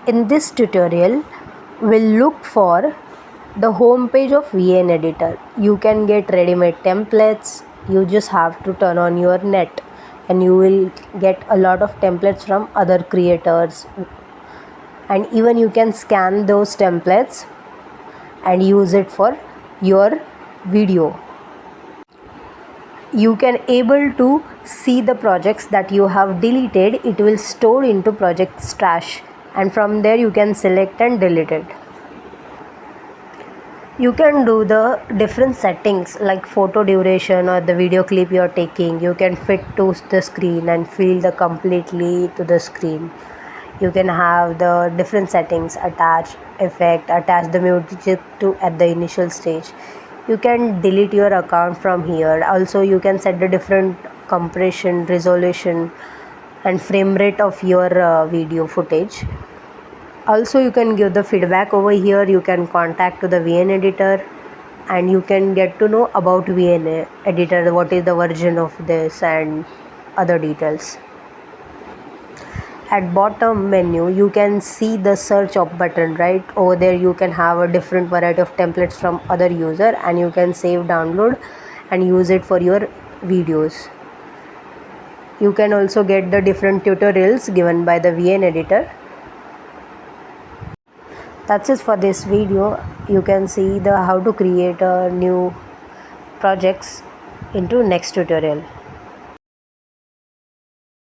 In this tutorial, we'll look for the home page of VN editor. You can get ready-made templates. You just have to turn on your net and you will get a lot of templates from other creators, and even you can scan those templates and use it for your video. You can able to see the projects that you have deleted. It will store into project stash, and from there you can select and delete it. You can do the different settings like photo duration or the video clip you are taking. You can fit to the screen and feel the completely to the screen. You can have the different settings, attach effect, attach the music to at the initial stage. You can delete your account from here. Also you can set the different compression, resolution and frame rate of your video footage. Also you can give the feedback over here. You can contact to the VN editor and you can get to know about VN editor, what is the version of this and other details. At bottom menu you can see the search up button. Right over there you can have a different variety of templates from other user, and you can save, download and use it for your videos. You can also get the different tutorials given by the VN editor. That's it for this video. You can see the how to create a new projects into next tutorial.